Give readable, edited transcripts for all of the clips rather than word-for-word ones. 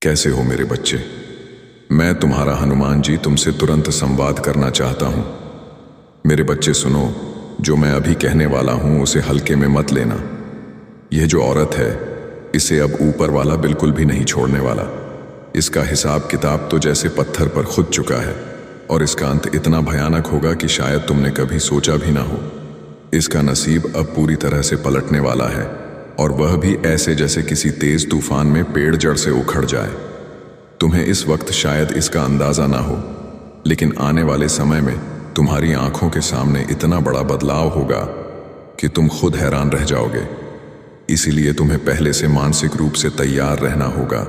कैसे हो मेरे बच्चे? मैं तुम्हारा हनुमान जी तुमसे तुरंत संवाद करना चाहता हूं। मेरे बच्चे सुनो, जो मैं अभी कहने वाला हूं उसे हल्के में मत लेना। यह जो औरत है, इसे अब ऊपर वाला बिल्कुल भी नहीं छोड़ने वाला। इसका हिसाब किताब तो जैसे पत्थर पर खुद चुका है और इसका अंत इतना भयानक होगा कि शायद तुमने कभी सोचा भी ना हो। इसका नसीब अब पूरी तरह से पलटने वाला है, और वह भी ऐसे जैसे किसी तेज तूफान में पेड़ जड़ से उखड़ जाए। तुम्हें इस वक्त शायद इसका अंदाजा ना हो, लेकिन आने वाले समय में तुम्हारी आंखों के सामने इतना बड़ा बदलाव होगा कि तुम खुद हैरान रह जाओगे। इसीलिए तुम्हें पहले से मानसिक रूप से तैयार रहना होगा,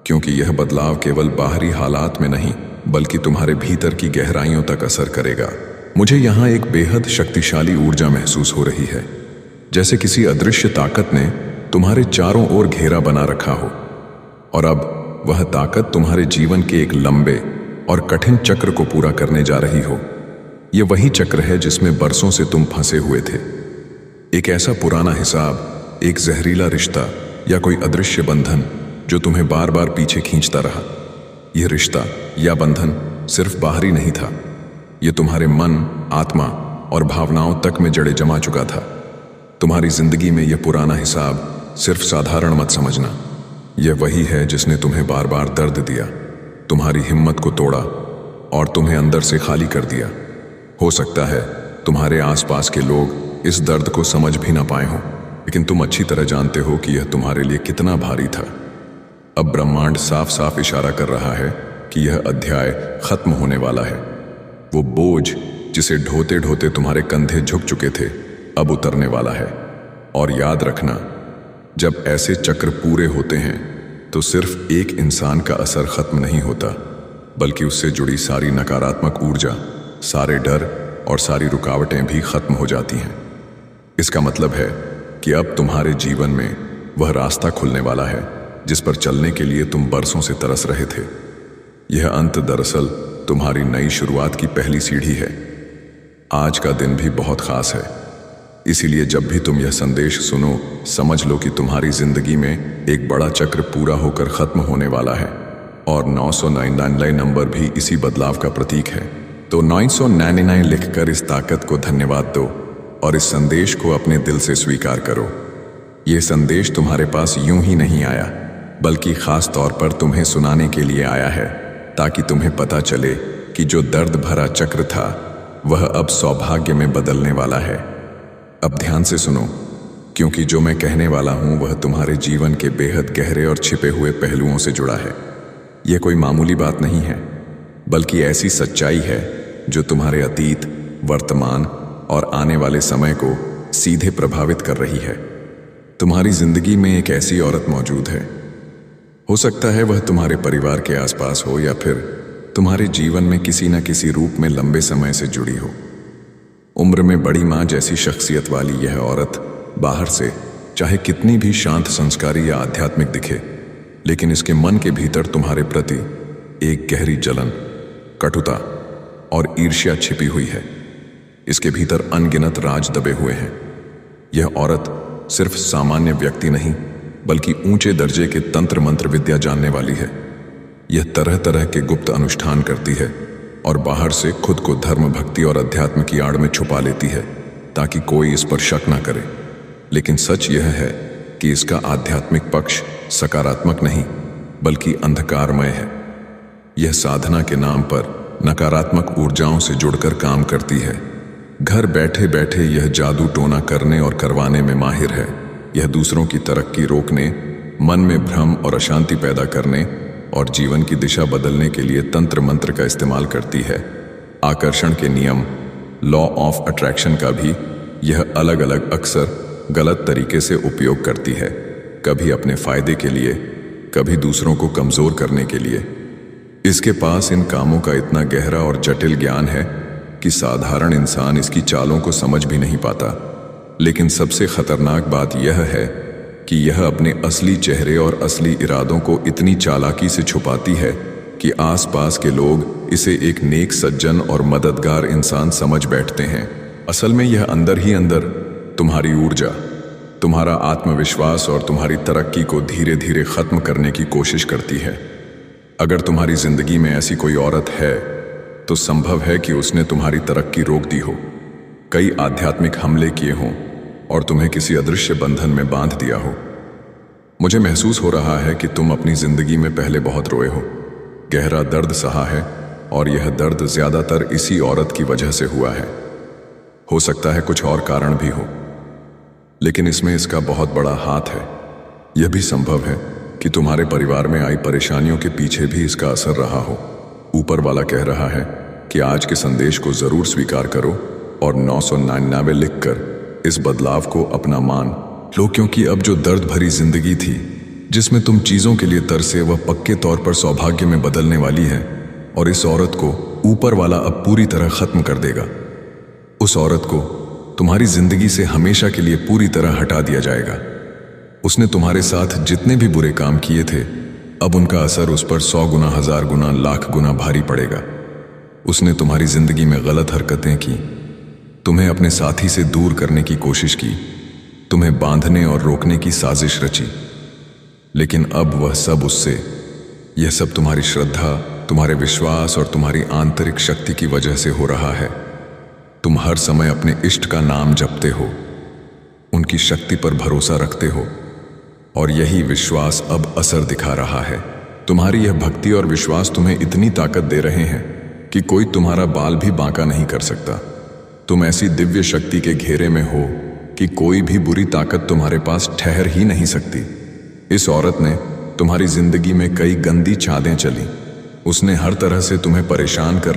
क्योंकि यह बदलाव केवल बाहरी हालात में नहीं बल्कि तुम्हारे भीतर की गहराइयों तक असर करेगा। मुझे यहाँ एक बेहद शक्तिशाली ऊर्जा महसूस हो रही है, जैसे किसी अदृश्य ताकत ने तुम्हारे चारों ओर घेरा बना रखा हो, और अब वह ताकत तुम्हारे जीवन के एक लंबे और कठिन चक्र को पूरा करने जा रही हो। यह वही चक्र है जिसमें बरसों से तुम फंसे हुए थे। एक ऐसा पुराना हिसाब, एक जहरीला रिश्ता या कोई अदृश्य बंधन जो तुम्हें बार बार पीछे खींचता रहा। यह रिश्ता या बंधन सिर्फ बाहरी नहीं था, यह तुम्हारे मन, आत्मा और भावनाओं तक में जड़े जमा चुका था। तुम्हारी जिंदगी में यह पुराना हिसाब सिर्फ साधारण मत समझना। यह वही है जिसने तुम्हें बार बार दर्द दिया, तुम्हारी हिम्मत को तोड़ा और तुम्हें अंदर से खाली कर दिया। हो सकता है तुम्हारे आसपास के लोग इस दर्द को समझ भी ना पाए हों, लेकिन तुम अच्छी तरह जानते हो कि यह तुम्हारे लिए कितना भारी था। अब ब्रह्मांड साफ साफ इशारा कर रहा है कि यह अध्याय खत्म होने वाला है। वो बोझ जिसे ढोते ढोते तुम्हारे कंधे झुक चुके थे, अब उतरने वाला है। और याद रखना, जब ऐसे चक्र पूरे होते हैं तो सिर्फ एक इंसान का असर खत्म नहीं होता, बल्कि उससे जुड़ी सारी नकारात्मक ऊर्जा, सारे डर और सारी रुकावटें भी खत्म हो जाती हैं। इसका मतलब है कि अब तुम्हारे जीवन में वह रास्ता खुलने वाला है जिस पर चलने के लिए तुम बरसों से तरस रहे थे। यह अंत दरअसल तुम्हारी नई शुरुआत की पहली सीढ़ी है। आज का दिन भी बहुत खास है, इसीलिए जब भी तुम यह संदेश सुनो, समझ लो कि तुम्हारी जिंदगी में एक बड़ा चक्र पूरा होकर खत्म होने वाला है, और 999 नंबर भी इसी बदलाव का प्रतीक है। तो 999 लिखकर इस ताकत को धन्यवाद दो और इस संदेश को अपने दिल से स्वीकार करो। यह संदेश तुम्हारे पास यूं ही नहीं आया, बल्कि खास तौर पर तुम्हें सुनाने के लिए आया है, ताकि तुम्हें पता चले कि जो दर्द भरा चक्र था वह अब सौभाग्य में बदलने वाला है। अब ध्यान से सुनो, क्योंकि जो मैं कहने वाला हूं वह तुम्हारे जीवन के बेहद गहरे और छिपे हुए पहलुओं से जुड़ा है। यह कोई मामूली बात नहीं है, बल्कि ऐसी सच्चाई है जो तुम्हारे अतीत, वर्तमान और आने वाले समय को सीधे प्रभावित कर रही है। तुम्हारी जिंदगी में एक ऐसी औरत मौजूद है, हो सकता है वह तुम्हारे परिवार के आसपास हो या फिर तुम्हारे जीवन में किसी न किसी रूप में लंबे समय से जुड़ी हो। उम्र में बड़ी माँ जैसी शख्सियत वाली यह औरत बाहर से चाहे कितनी भी शांत, संस्कारी या आध्यात्मिक दिखे, लेकिन इसके मन के भीतर तुम्हारे प्रति एक गहरी जलन, कटुता और ईर्ष्या छिपी हुई है। इसके भीतर अनगिनत राज दबे हुए हैं। यह औरत सिर्फ सामान्य व्यक्ति नहीं, बल्कि ऊंचे दर्जे के तंत्र मंत्र विद्या जानने वाली है। यह तरह तरह के गुप्त अनुष्ठान करती है और बाहर से खुद को धर्म, भक्ति और अध्यात्म की आड़ में छुपा लेती है ताकि कोई इस पर शक ना करे। लेकिन सच यह है कि इसका आध्यात्मिक पक्ष सकारात्मक नहीं बल्कि अंधकारमय है। यह साधना के नाम पर नकारात्मक ऊर्जाओं से जुड़कर काम करती है। घर बैठे बैठे यह जादू टोना करने और करवाने में माहिर है। यह दूसरों की तरक्की रोकने, मन में भ्रम और अशांति पैदा करने और जीवन की दिशा बदलने के लिए तंत्र मंत्र का इस्तेमाल करती है। आकर्षण के नियम, लॉ ऑफ अट्रैक्शन का भी यह अलग अलग अक्सर गलत तरीके से उपयोग करती है, कभी अपने फायदे के लिए, कभी दूसरों को कमजोर करने के लिए। इसके पास इन कामों का इतना गहरा और जटिल ज्ञान है कि साधारण इंसान इसकी चालों को समझ भी नहीं पाता। लेकिन सबसे खतरनाक बात यह है कि यह अपने असली चेहरे और असली इरादों को इतनी चालाकी से छुपाती है कि आसपास के लोग इसे एक नेक, सज्जन और मददगार इंसान समझ बैठते हैं। असल में यह अंदर ही अंदर तुम्हारी ऊर्जा, तुम्हारा आत्मविश्वास और तुम्हारी तरक्की को धीरे धीरे खत्म करने की कोशिश करती है। अगर तुम्हारी जिंदगी में ऐसी कोई औरत है तो संभव है कि उसने तुम्हारी तरक्की रोक दी हो, कई आध्यात्मिक हमले किए हों और तुम्हें किसी अदृश्य बंधन में बांध दिया हो। मुझे महसूस हो रहा है कि तुम अपनी जिंदगी में पहले बहुत रोए हो, गहरा दर्द सहा है और यह दर्द ज्यादातर इसी औरत की वजह से हुआ है। हो सकता है कुछ और कारण भी हो, लेकिन इसमें इसका बहुत बड़ा हाथ है। यह भी संभव है कि तुम्हारे परिवार में आई परेशानियों के पीछे भी इसका असर रहा हो। ऊपर वाला कह रहा है कि आज के संदेश को जरूर स्वीकार करो और 999 लिखकर इस बदलाव को अपना मान लो, क्योंकि अब जो दर्द भरी जिंदगी थी जिसमें तुम चीजों के लिए तरसे, वह पक्के तौर पर सौभाग्य में बदलने वाली है और इस औरत को ऊपर वाला अब पूरी तरह खत्म कर देगा। उस औरत को तुम्हारी जिंदगी से हमेशा के लिए पूरी तरह हटा दिया जाएगा। उसने तुम्हारे साथ जितने भी बुरे काम किए थे, अब उनका असर उस पर 100 गुना, 1000 गुना, लाख गुना भारी पड़ेगा। उसने तुम्हारी जिंदगी में गलत हरकतें की, तुम्हें अपने साथी से दूर करने की कोशिश की, तुम्हें बांधने और रोकने की साजिश रची, लेकिन अब वह सब उससे, यह सब तुम्हारी श्रद्धा, तुम्हारे विश्वास और तुम्हारी आंतरिक शक्ति की वजह से हो रहा है। तुम हर समय अपने इष्ट का नाम जपते हो, उनकी शक्ति पर भरोसा रखते हो और यही विश्वास अब असर दिखा रहा है। तुम्हारी यह भक्ति और विश्वास तुम्हें इतनी ताकत दे रहे हैं कि कोई तुम्हारा बाल भी बांका नहीं कर सकता। तुम ऐसी दिव्य शक्ति के घेरे में हो कि कोई भी बुरी ताकत तुम्हारे पास ठहर ही नहीं सकती। इस औरत ने तुम्हारी जिंदगी में कई गंदी चालें चली, उसने हर तरह से तुम्हें परेशान करने